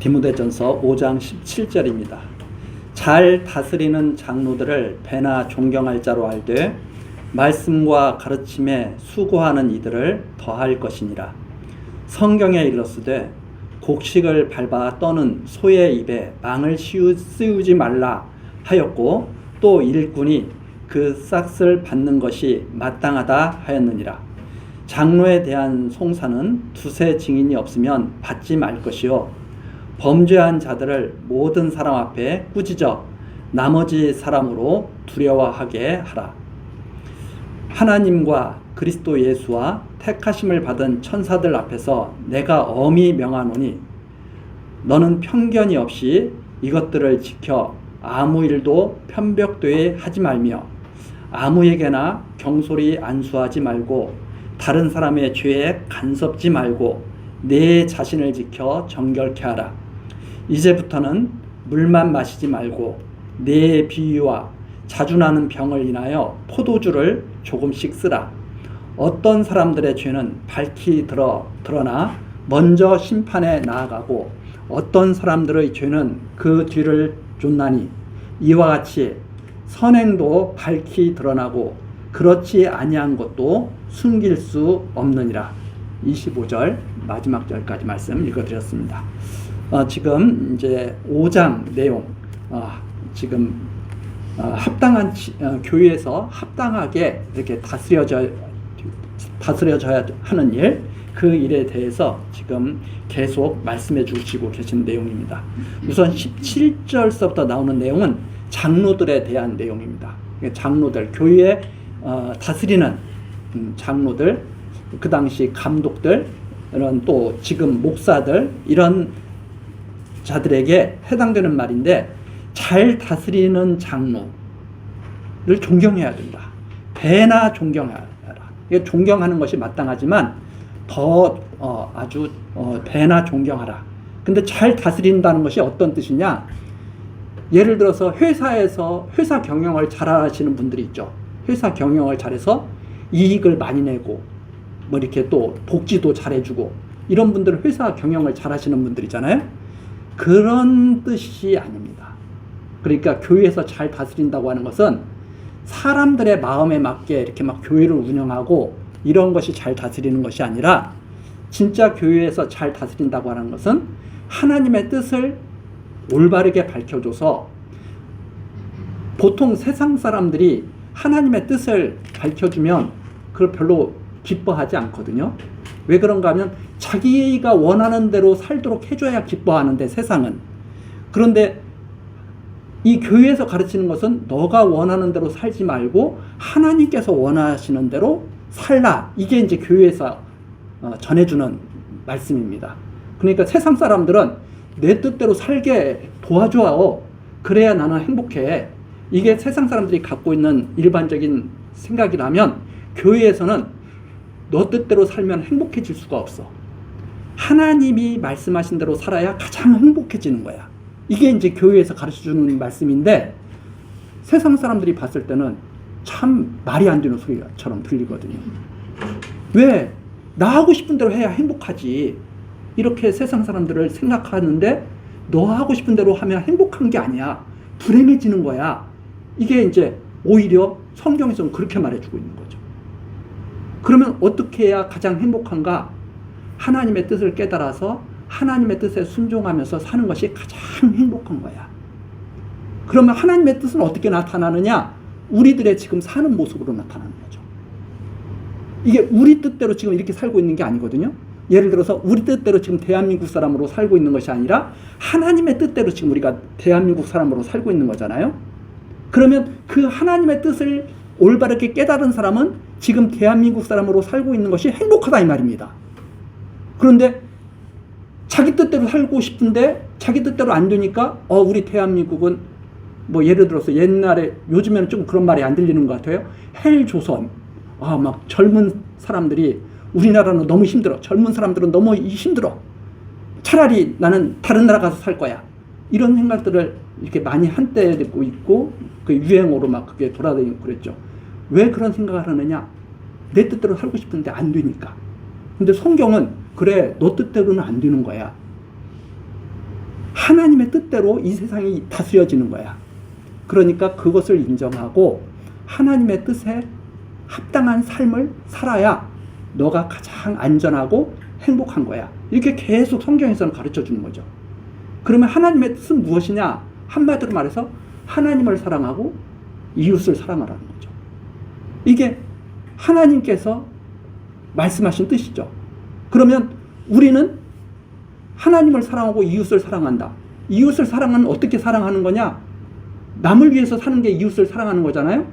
디모데전서 5장 17절입니다. 잘 다스리는 장로들을 배나 존경할 자로 알되 말씀과 가르침에 수고하는 이들을 더할 것이니라. 성경에 일렀으되 곡식을 밟아 떠는 소의 입에 망을 씌우지 말라 하였고, 또 일꾼이 그 싹을 받는 것이 마땅하다 하였느니라. 장로에 대한 송사는 두세 증인이 없으면 받지 말 것이요, 범죄한 자들을 모든 사람 앞에 꾸짖어 나머지 사람으로 두려워하게 하라. 하나님과 그리스도 예수와 택하심을 받은 천사들 앞에서 내가 엄히 명하노니, 너는 편견이 없이 이것들을 지켜 아무 일도 편벽되이 하지 말며 아무에게나 경솔히 안수하지 말고 다른 사람의 죄에 간섭지 말고 내 자신을 지켜 정결케 하라. 이제부터는 물만 마시지 말고 내 비위와 자주 나는 병을 인하여 포도주를 조금씩 쓰라. 어떤 사람들의 죄는 밝히 드러나 먼저 심판에 나아가고 어떤 사람들의 죄는 그 뒤를 쫓나니, 이와 같이 선행도 밝히 드러나고 그렇지 아니한 것도 숨길 수 없느니라. 25절 마지막 절까지 말씀 읽어드렸습니다. 지금 이제 5장 내용, 지금 합당한 교회에서 합당하게 이렇게 다스려져야 하는 일, 그 일에 대해서 지금 계속 말씀해 주시고 계신 내용입니다. 우선 17절서부터 나오는 내용은 장로들에 대한 내용입니다. 장로들, 교회에 다스리는 장로들, 그 당시 감독들, 이런 또 지금 목사들, 이런 자들에게 해당되는 말인데, 잘 다스리는 장로를 존경해야 된다. 배나 존경하라. 이게 존경하는 것이 마땅하지만 더 아주 배나 존경하라. 근데 잘 다스린다는 것이 어떤 뜻이냐? 예를 들어서 회사에서 회사 경영을 잘 하시는 분들이 있죠. 회사 경영을 잘해서 이익을 많이 내고 뭐 이렇게 또 복지도 잘해주고, 이런 분들은 회사 경영을 잘 하시는 분들이잖아요. 그런 뜻이 아닙니다. 그러니까 교회에서 잘 다스린다고 하는 것은 사람들의 마음에 맞게 이렇게 막 교회를 운영하고 이런 것이 잘 다스리는 것이 아니라, 진짜 교회에서 잘 다스린다고 하는 것은 하나님의 뜻을 올바르게 밝혀줘서, 보통 세상 사람들이 하나님의 뜻을 밝혀주면 그걸 별로 기뻐하지 않거든요. 왜 그런가 하면 자기가 원하는 대로 살도록 해줘야 기뻐하는데, 세상은. 그런데 이 교회에서 가르치는 것은 너가 원하는 대로 살지 말고 하나님께서 원하시는 대로 살라. 이게 이제 교회에서 전해주는 말씀입니다. 그러니까 세상 사람들은 내 뜻대로 살게 도와줘. 그래야 나는 행복해. 이게 세상 사람들이 갖고 있는 일반적인 생각이라면, 교회에서는 너 뜻대로 살면 행복해질 수가 없어. 하나님이 말씀하신 대로 살아야 가장 행복해지는 거야. 이게 이제 교회에서 가르쳐주는 말씀인데, 세상 사람들이 봤을 때는 참 말이 안 되는 소리처럼 들리거든요. 왜? 나 하고 싶은 대로 해야 행복하지. 이렇게 세상 사람들을 생각하는데, 너 하고 싶은 대로 하면 행복한 게 아니야. 불행해지는 거야. 이게 이제 오히려 성경에서는 그렇게 말해주고 있는 거죠. 그러면 어떻게 해야 가장 행복한가? 하나님의 뜻을 깨달아서 하나님의 뜻에 순종하면서 사는 것이 가장 행복한 거야. 그러면 하나님의 뜻은 어떻게 나타나느냐? 우리들의 지금 사는 모습으로 나타나는 거죠. 이게 우리 뜻대로 지금 이렇게 살고 있는 게 아니거든요. 예를 들어서 우리 뜻대로 지금 대한민국 사람으로 살고 있는 것이 아니라 하나님의 뜻대로 지금 우리가 대한민국 사람으로 살고 있는 거잖아요. 그러면 그 하나님의 뜻을 올바르게 깨달은 사람은 지금 대한민국 사람으로 살고 있는 것이 행복하다 이 말입니다. 그런데 자기 뜻대로 살고 싶은데 자기 뜻대로 안 되니까 우리 대한민국은 뭐 예를 들어서 옛날에, 요즘에는 좀 그런 말이 안 들리는 것 같아요. 헬조선. 막 젊은 사람들이 우리나라는 너무 힘들어. 젊은 사람들은 너무 힘들어. 차라리 나는 다른 나라 가서 살 거야. 이런 생각들을 이렇게 많이 한때 듣고 있고, 그 유행어로 막 그게 돌아다니고 그랬죠. 왜 그런 생각을 하느냐? 내 뜻대로 살고 싶은데 안 되니까. 근데 성경은 그래, 너 뜻대로는 안 되는 거야. 하나님의 뜻대로 이 세상이 다스려지는 거야. 그러니까 그것을 인정하고 하나님의 뜻에 합당한 삶을 살아야 너가 가장 안전하고 행복한 거야. 이렇게 계속 성경에서는 가르쳐 주는 거죠. 그러면 하나님의 뜻은 무엇이냐? 한마디로 말해서 하나님을 사랑하고 이웃을 사랑하라는 거죠. 이게 하나님께서 말씀하신 뜻이죠. 그러면 우리는 하나님을 사랑하고 이웃을 사랑한다. 이웃을 사랑은 어떻게 사랑하는 거냐? 남을 위해서 사는 게 이웃을 사랑하는 거잖아요.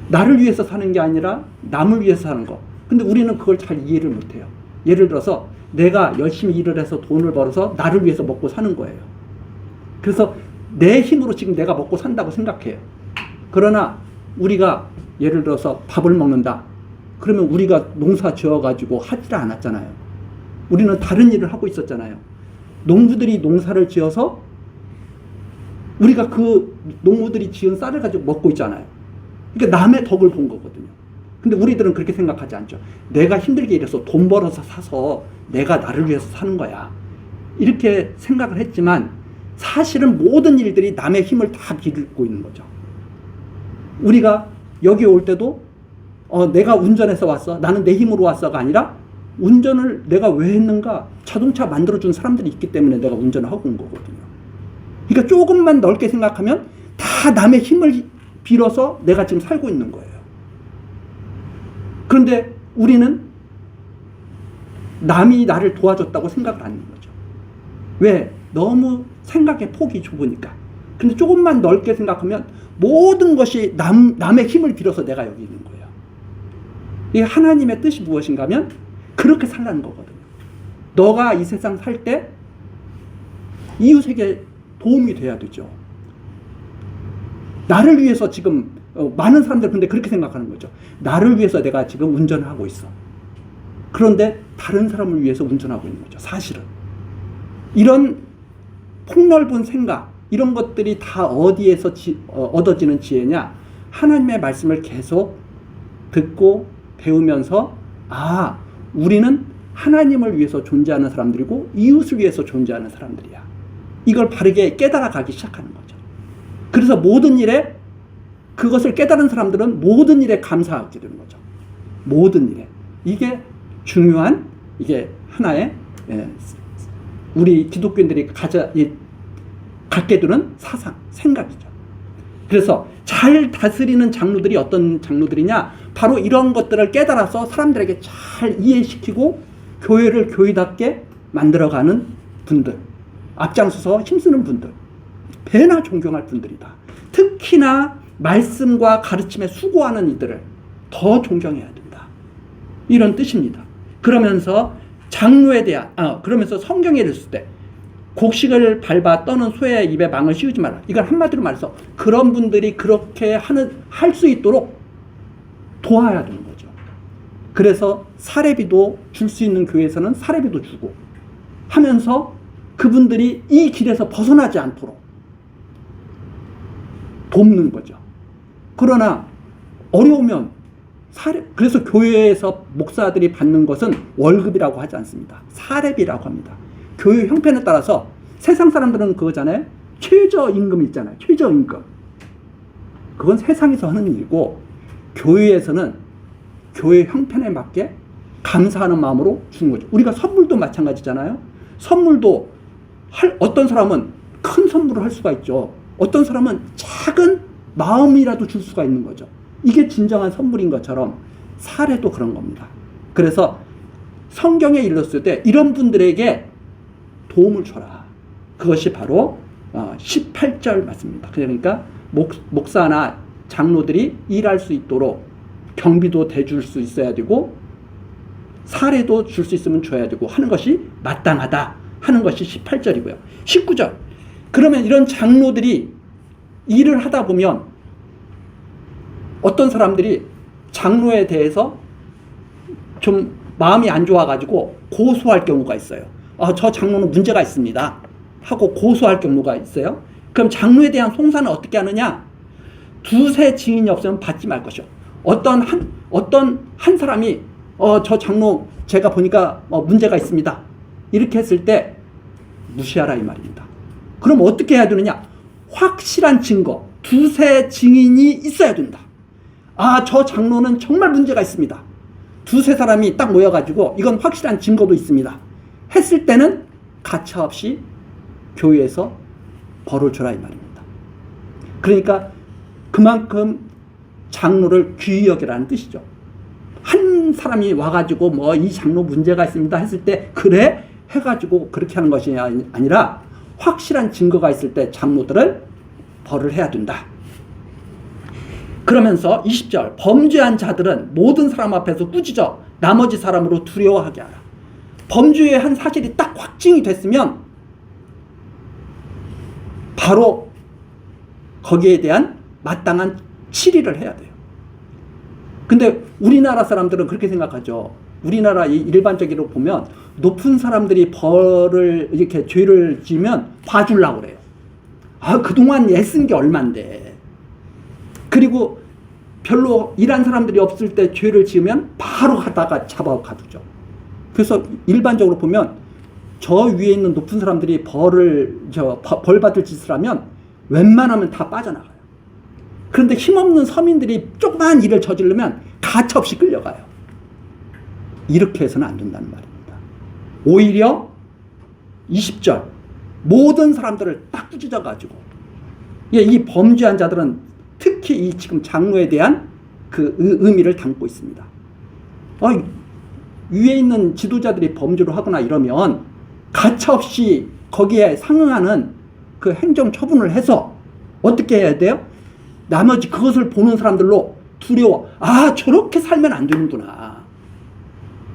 나를 위해서 사는 게 아니라 남을 위해서 사는 거. 근데 우리는 그걸 잘 이해를 못해요. 예를 들어서 내가 열심히 일을 해서 돈을 벌어서 나를 위해서 먹고 사는 거예요. 그래서 내 힘으로 지금 내가 먹고 산다고 생각해요. 그러나 우리가 예를 들어서 밥을 먹는다. 그러면 우리가 농사 지어가지고 하지를 않았잖아요. 우리는 다른 일을 하고 있었잖아요. 농부들이 농사를 지어서 우리가 그 농부들이 지은 쌀을 가지고 먹고 있잖아요. 그러니까 남의 덕을 본 거거든요. 근데 우리들은 그렇게 생각하지 않죠. 내가 힘들게 일해서 돈 벌어서 사서 내가 나를 위해서 사는 거야. 이렇게 생각을 했지만 사실은 모든 일들이 남의 힘을 다 빌고 있는 거죠. 우리가 여기 올 때도 내가 운전해서 왔어. 나는 내 힘으로 왔어가 아니라 운전을 내가 왜 했는가? 자동차 만들어준 사람들이 있기 때문에 내가 운전을 하고 온 거거든요. 그러니까 조금만 넓게 생각하면 다 남의 힘을 빌어서 내가 지금 살고 있는 거예요. 그런데 우리는 남이 나를 도와줬다고 생각을 안 하는 거죠. 왜? 너무 생각의 폭이 좁으니까. 근데 조금만 넓게 생각하면 모든 것이 남의 힘을 빌어서 내가 여기 있는 거예요. 이게 하나님의 뜻이 무엇인가 하면 그렇게 살라는 거거든요. 너가 이 세상 살 때 이웃에게 도움이 돼야 되죠. 나를 위해서 지금 많은 사람들 근데 그렇게 생각하는 거죠. 나를 위해서 내가 지금 운전을 하고 있어. 그런데 다른 사람을 위해서 운전하고 있는 거죠. 사실은. 이런 폭넓은 생각, 이런 것들이 다 어디에서 얻어지는 지혜냐? 하나님의 말씀을 계속 듣고 배우면서 우리는 하나님을 위해서 존재하는 사람들이고 이웃을 위해서 존재하는 사람들이야. 이걸 바르게 깨달아가기 시작하는 거죠. 그래서 모든 일에 그것을 깨달은 사람들은 모든 일에 감사하게 되는 거죠. 모든 일에. 이게 중요한 이게 하나의 우리 기독교인들이 갖게 되는 사상, 생각이죠. 그래서 잘 다스리는 장로들이 어떤 장로들이냐? 바로 이런 것들을 깨달아서 사람들에게 잘 이해시키고 교회를 교회답게 만들어가는 분들, 앞장서서 힘쓰는 분들, 배나 존경할 분들이다. 특히나 말씀과 가르침에 수고하는 이들을 더 존경해야 된다. 이런 뜻입니다. 그러면서 장로에 대한, 그러면서 성경에 읽을 때 곡식을 밟아 떠는 소의 입에 망을 씌우지 마라. 이걸 한마디로 말해서 그런 분들이 그렇게 할 수 있도록 도와야 되는 거죠. 그래서 사례비도 줄 수 있는 교회에서는 사례비도 주고 하면서 그분들이 이 길에서 벗어나지 않도록 돕는 거죠. 그러나 어려우면 그래서 교회에서 목사들이 받는 것은 월급이라고 하지 않습니다. 사례비라고 합니다. 교회 형편에 따라서 세상 사람들은 그거잖아요. 최저임금 있잖아요. 최저임금. 그건 세상에서 하는 일이고 교회에서는 교회 형편에 맞게 감사하는 마음으로 주는 거죠. 우리가 선물도 마찬가지잖아요. 선물도 어떤 사람은 큰 선물을 할 수가 있죠. 어떤 사람은 작은 마음이라도 줄 수가 있는 거죠. 이게 진정한 선물인 것처럼 사례도 그런 겁니다. 그래서 성경에 읽었을 때 이런 분들에게 도움을 줘라. 그것이 바로 18절 말씀입니다. 그러니까 목사나 장로들이 일할 수 있도록 경비도 대줄 수 있어야 되고 사례도 줄 수 있으면 줘야 되고 하는 것이 마땅하다 하는 것이 18절이고요. 19절. 그러면 이런 장로들이 일을 하다 보면 어떤 사람들이 장로에 대해서 좀 마음이 안 좋아가지고 고소할 경우가 있어요. 저 장로는 문제가 있습니다 하고 고소할 경우가 있어요. 그럼 장로에 대한 송사는 어떻게 하느냐? 두세 증인이 없으면 받지 말 것이요. 어떤 한 사람이 저 장로 제가 보니까 문제가 있습니다 이렇게 했을 때 무시하라 이 말입니다. 그럼 어떻게 해야 되느냐? 확실한 증거, 두세 증인이 있어야 된다. 아, 저 장로는 정말 문제가 있습니다. 두세 사람이 딱 모여가지고 이건 확실한 증거도 있습니다. 했을 때는 가차없이 교회에서 벌을 줘라 이 말입니다. 그러니까 그만큼 장로를 귀히 여기라는 뜻이죠. 한 사람이 와가지고 뭐 이 장로 문제가 있습니다 했을 때 그래? 해가지고 그렇게 하는 것이 아니라 확실한 증거가 있을 때 장로들을 벌을 해야 된다. 그러면서 20절 범죄한 자들은 모든 사람 앞에서 꾸짖어 나머지 사람으로 두려워하게 하라. 범죄의 한 사실이 딱 확증이 됐으면 바로 거기에 대한 마땅한 치리를 해야 돼요. 근데 우리나라 사람들은 그렇게 생각하죠. 우리나라 일반적으로 보면 높은 사람들이 벌을 이렇게 죄를 지으면 봐주려고 그래요. 아, 그동안 애쓴 게 얼만데. 그리고 별로 일한 사람들이 없을 때 죄를 지으면 바로 하다가 잡아 가두죠. 그래서 일반적으로 보면 저 위에 있는 높은 사람들이 벌 받을 짓을 하면 웬만하면 다 빠져나가요. 그런데 힘없는 서민들이 조그만 일을 저지르면 가차없이 끌려가요. 이렇게 해서는 안 된다는 말입니다. 오히려 20절 모든 사람들을 딱 꾸짖어가지고 이 범죄한 자들은 특히 이 지금 장로에 대한 그 의미를 담고 있습니다. 위에 있는 지도자들이 범죄를 하거나 이러면 가차없이 거기에 상응하는 그 행정 처분을 해서 어떻게 해야 돼요? 나머지 그것을 보는 사람들로 두려워. 아, 저렇게 살면 안 되는구나.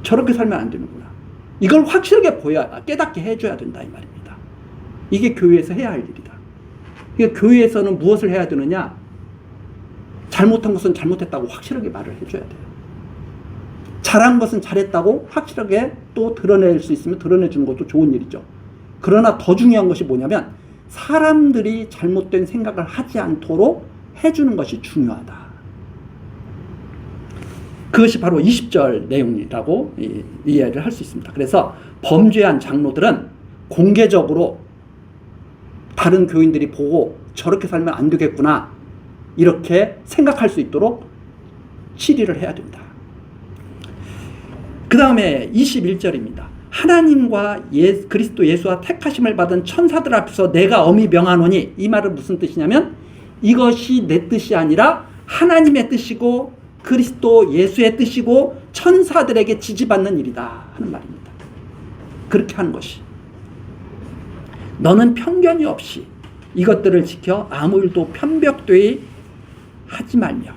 저렇게 살면 안 되는구나. 이걸 확실하게 깨닫게 해줘야 된다 이 말입니다. 이게 교회에서 해야 할 일이다. 그러니까 교회에서는 무엇을 해야 되느냐? 잘못한 것은 잘못했다고 확실하게 말을 해줘야 돼요. 잘한 것은 잘했다고 확실하게 또 드러낼 수 있으면 드러내주는 것도 좋은 일이죠. 그러나 더 중요한 것이 뭐냐면 사람들이 잘못된 생각을 하지 않도록 해주는 것이 중요하다. 그것이 바로 20절 내용이라고 이해를 할 수 있습니다. 그래서 범죄한 장로들은 공개적으로 다른 교인들이 보고 저렇게 살면 안 되겠구나 이렇게 생각할 수 있도록 치리를 해야 된다. 그 다음에 21절입니다. 하나님과 그리스도 예수와 택하심을 받은 천사들 앞에서 내가 엄히 명하노니, 이 말은 무슨 뜻이냐면 이것이 내 뜻이 아니라 하나님의 뜻이고 그리스도 예수의 뜻이고 천사들에게 지지받는 일이다 하는 말입니다. 그렇게 하는 것이, 너는 편견이 없이 이것들을 지켜 아무 일도 편벽되이 하지 말며,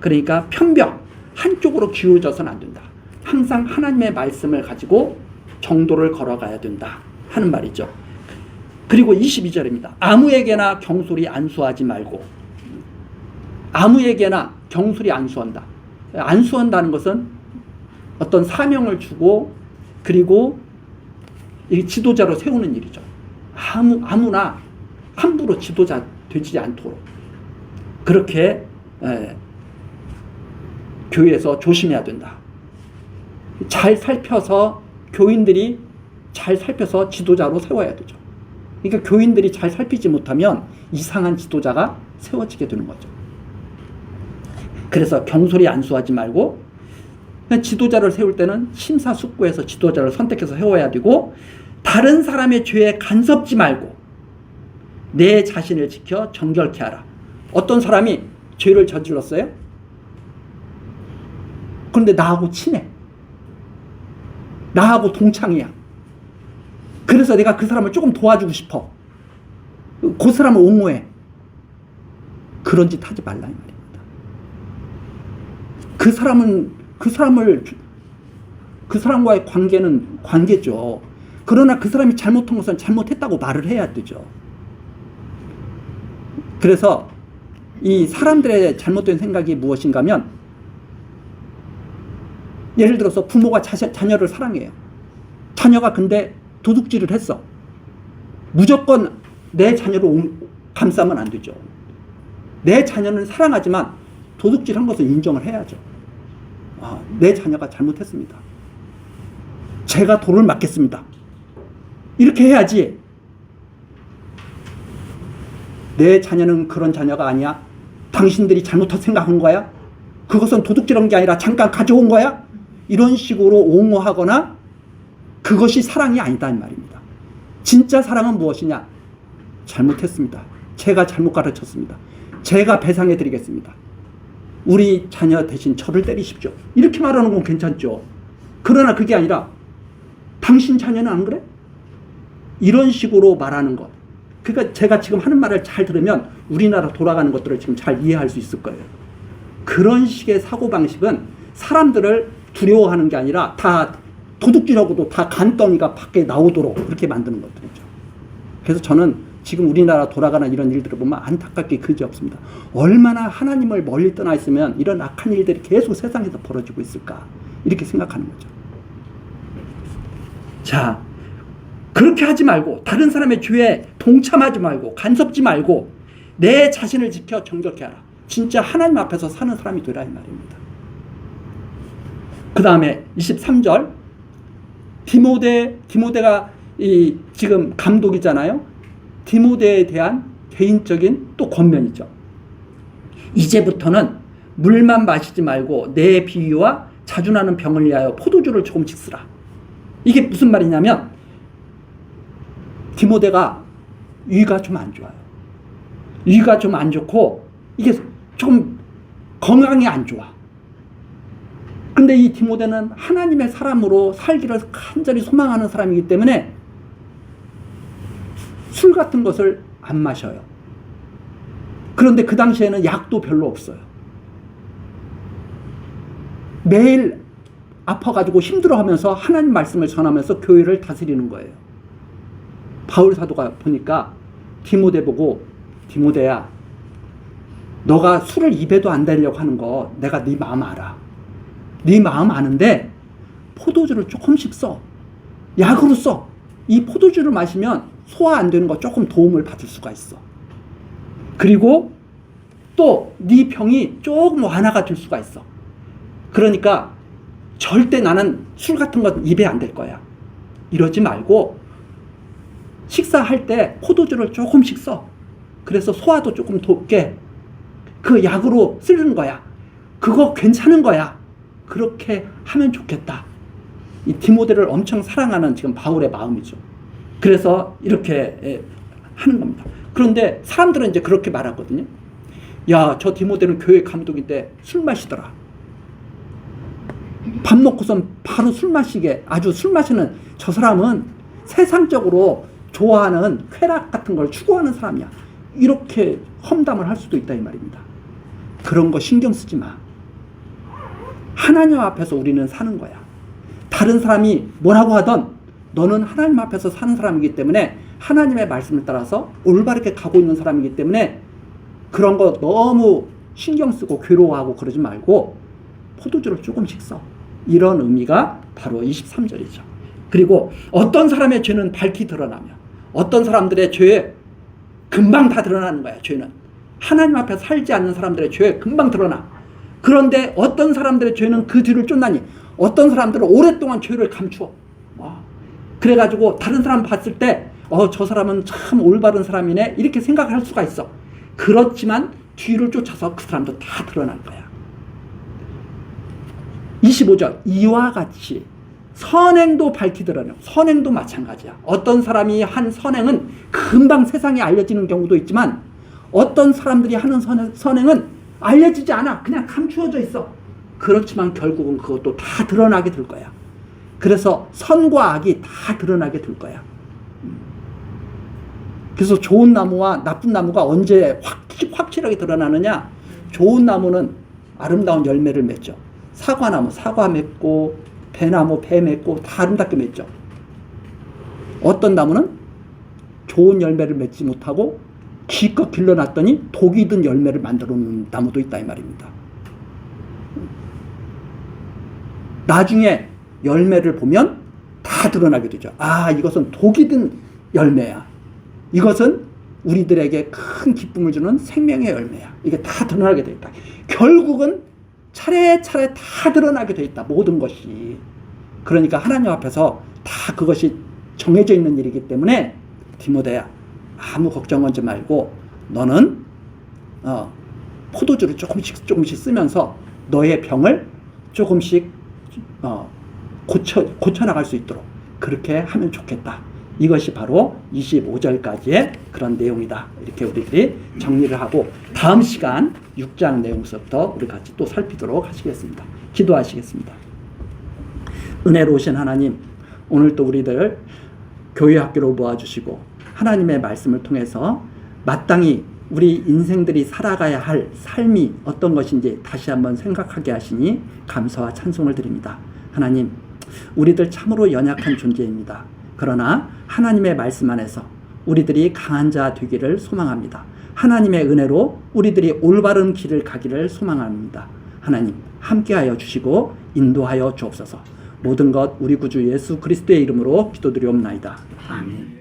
그러니까 편벽 한쪽으로 기울어져서는 안 된다. 항상 하나님의 말씀을 가지고 정도를 걸어가야 된다 하는 말이죠. 그리고 22절입니다. 아무에게나 경솔히 안수하지 말고, 아무에게나 경솔히 안수한다. 안수한다는 것은 어떤 사명을 주고 그리고 이 지도자로 세우는 일이죠. 아무나 함부로 지도자 되지 않도록 그렇게 교회에서 조심해야 된다. 잘 살펴서 교인들이 잘 살펴서 지도자로 세워야 되죠. 그러니까 교인들이 잘 살피지 못하면 이상한 지도자가 세워지게 되는 거죠. 그래서 경솔히 안수하지 말고, 지도자를 세울 때는 심사숙고해서 지도자를 선택해서 세워야 되고, 다른 사람의 죄에 간섭지 말고 내 자신을 지켜 정결케 하라. 어떤 사람이 죄를 저질렀어요? 그런데 나하고 친해. 나하고 동창이야. 그래서 내가 그 사람을 조금 도와주고 싶어. 그 사람을 옹호해. 그런 짓 하지 말라 이 말입니다. 그 사람과의 관계는 관계죠. 그러나 그 사람이 잘못한 것은 잘못했다고 말을 해야 되죠. 그래서 이 사람들의 잘못된 생각이 무엇인가 하면, 예를 들어서 부모가 자녀를 사랑해요. 자녀가 근데 도둑질을 했어. 무조건 내 자녀를 감싸면 안 되죠. 내 자녀는 사랑하지만 도둑질한 것을 인정을 해야죠. 내 자녀가 잘못했습니다. 제가 돌을 맞겠습니다. 이렇게 해야지 내 자녀는 그런 자녀가 아니야. 당신들이 잘못 생각한 거야. 그것은 도둑질한 게 아니라 잠깐 가져온 거야. 이런 식으로 옹호하거나 그것이 사랑이 아니다 이 말입니다. 진짜 사랑은 무엇이냐? 잘못했습니다. 제가 잘못 가르쳤습니다. 제가 배상해 드리겠습니다. 우리 자녀 대신 저를 때리십시오. 이렇게 말하는 건 괜찮죠. 그러나 그게 아니라 당신 자녀는 안 그래? 이런 식으로 말하는 것. 그러니까 제가 지금 하는 말을 잘 들으면 우리나라 돌아가는 것들을 지금 잘 이해할 수 있을 거예요. 그런 식의 사고방식은 사람들을 두려워하는 게 아니라 다 도둑질하고도 다 간덩이가 밖에 나오도록 그렇게 만드는 것들이죠. 그래서 저는 지금 우리나라 돌아가는 이런 일들을 보면 안타깝게 그지없습니다. 얼마나 하나님을 멀리 떠나 있으면 이런 악한 일들이 계속 세상에서 벌어지고 있을까 이렇게 생각하는 거죠. 자, 그렇게 하지 말고 다른 사람의 죄에 동참하지 말고 간섭지 말고 내 자신을 지켜 정결케 하라. 진짜 하나님 앞에서 사는 사람이 되라 이 말입니다. 그 다음에 23절 디모데가 지금 감독이잖아요. 디모데에 대한 개인적인 또 권면이죠. 이제부터는 물만 마시지 말고 내 비위와 자주 나는 병을 위하여 포도주를 조금씩 쓰라. 이게 무슨 말이냐면 디모데가 위가 좀 안 좋아요. 위가 좀 안 좋고 이게 좀 건강이 안 좋아. 근데 이 디모데는 하나님의 사람으로 살기를 간절히 소망하는 사람이기 때문에 술 같은 것을 안 마셔요. 그런데 그 당시에는 약도 별로 없어요. 매일 아파가지고 힘들어하면서 하나님 말씀을 전하면서 교회를 다스리는 거예요. 바울 사도가 보니까 디모데 보고 디모데야 너가 술을 입에도 안 대려고 하는 거 내가 네 마음 알아. 네 마음 아는데 포도주를 조금씩 써. 약으로 써. 이 포도주를 마시면 소화 안 되는 거 조금 도움을 받을 수가 있어. 그리고 또 네 병이 조금 완화가 될 수가 있어. 그러니까 절대 나는 술 같은 건 입에 안 댈 거야. 이러지 말고 식사할 때 포도주를 조금씩 써. 그래서 소화도 조금 돕게 그 약으로 쓰는 거야. 그거 괜찮은 거야. 그렇게 하면 좋겠다. 이 디모데를 엄청 사랑하는 지금 바울의 마음이죠. 그래서 이렇게 하는 겁니다. 그런데 사람들은 이제 그렇게 말하거든요. 야, 저 디모데는 교회 감독인데 술 마시더라. 밥 먹고선 바로 술 마시게 아주 술 마시는 저 사람은 세상적으로 좋아하는 쾌락 같은 걸 추구하는 사람이야. 이렇게 험담을 할 수도 있다 이 말입니다. 그런 거 신경 쓰지 마. 하나님 앞에서 우리는 사는 거야. 다른 사람이 뭐라고 하던 너는 하나님 앞에서 사는 사람이기 때문에 하나님의 말씀을 따라서 올바르게 가고 있는 사람이기 때문에 그런 거 너무 신경 쓰고 괴로워하고 그러지 말고 포도주를 조금씩 써. 이런 의미가 바로 23절이죠. 그리고 어떤 사람의 죄는 밝히 드러나며 어떤 사람들의 죄 금방 다 드러나는 거야. 죄는 하나님 앞에 살지 않는 사람들의 죄 금방 드러나. 그런데 어떤 사람들의 죄는 그 뒤를 쫓나니 어떤 사람들은 오랫동안 죄를 감추어. 그래가지고 다른 사람 봤을 때 저 사람은 참 올바른 사람이네 이렇게 생각할 수가 있어. 그렇지만 뒤를 쫓아서 그 사람도 다 드러날 거야. 25절 이와 같이 선행도 밝히 드러나요. 선행도 마찬가지야. 어떤 사람이 한 선행은 금방 세상에 알려지는 경우도 있지만 어떤 사람들이 하는 선행은 알려지지 않아. 그냥 감추어져 있어. 그렇지만 결국은 그것도 다 드러나게 될 거야. 그래서 선과 악이 다 드러나게 될 거야. 그래서 좋은 나무와 나쁜 나무가 언제 확실하게 드러나느냐? 좋은 나무는 아름다운 열매를 맺죠. 사과나무 사과 맺고 배나무 배 맺고 다 아름답게 맺죠. 어떤 나무는 좋은 열매를 맺지 못하고 기껏 길러놨더니 독이 든 열매를 만들어 놓은 나무도 있다 이 말입니다. 나중에 열매를 보면 다 드러나게 되죠. 아, 이것은 독이 든 열매야. 이것은 우리들에게 큰 기쁨을 주는 생명의 열매야. 이게 다 드러나게 돼 있다. 결국은 차례차례 다 드러나게 돼 있다. 모든 것이. 그러니까 하나님 앞에서 다 그것이 정해져 있는 일이기 때문에 디모데야 아무 걱정하지 말고 너는 포도주를 조금씩 쓰면서 너의 병을 조금씩 고쳐 나갈 수 있도록 그렇게 하면 좋겠다. 이것이 바로 25절까지의 그런 내용이다. 이렇게 우리들이 정리를 하고 다음 시간 6장 내용서부터 우리 같이 또 살피도록 하시겠습니다. 기도하시겠습니다. 은혜로우신 하나님, 오늘 또 우리들 교회 학교로 모아주시고 하나님의 말씀을 통해서 마땅히 우리 인생들이 살아가야 할 삶이 어떤 것인지 다시 한번 생각하게 하시니 감사와 찬송을 드립니다. 하나님, 우리들 참으로 연약한 존재입니다. 그러나 하나님의 말씀 안에서 우리들이 강한 자 되기를 소망합니다. 하나님의 은혜로 우리들이 올바른 길을 가기를 소망합니다. 하나님, 함께하여 주시고 인도하여 주옵소서. 모든 것 우리 구주 예수 그리스도의 이름으로 기도드리옵나이다. 아멘.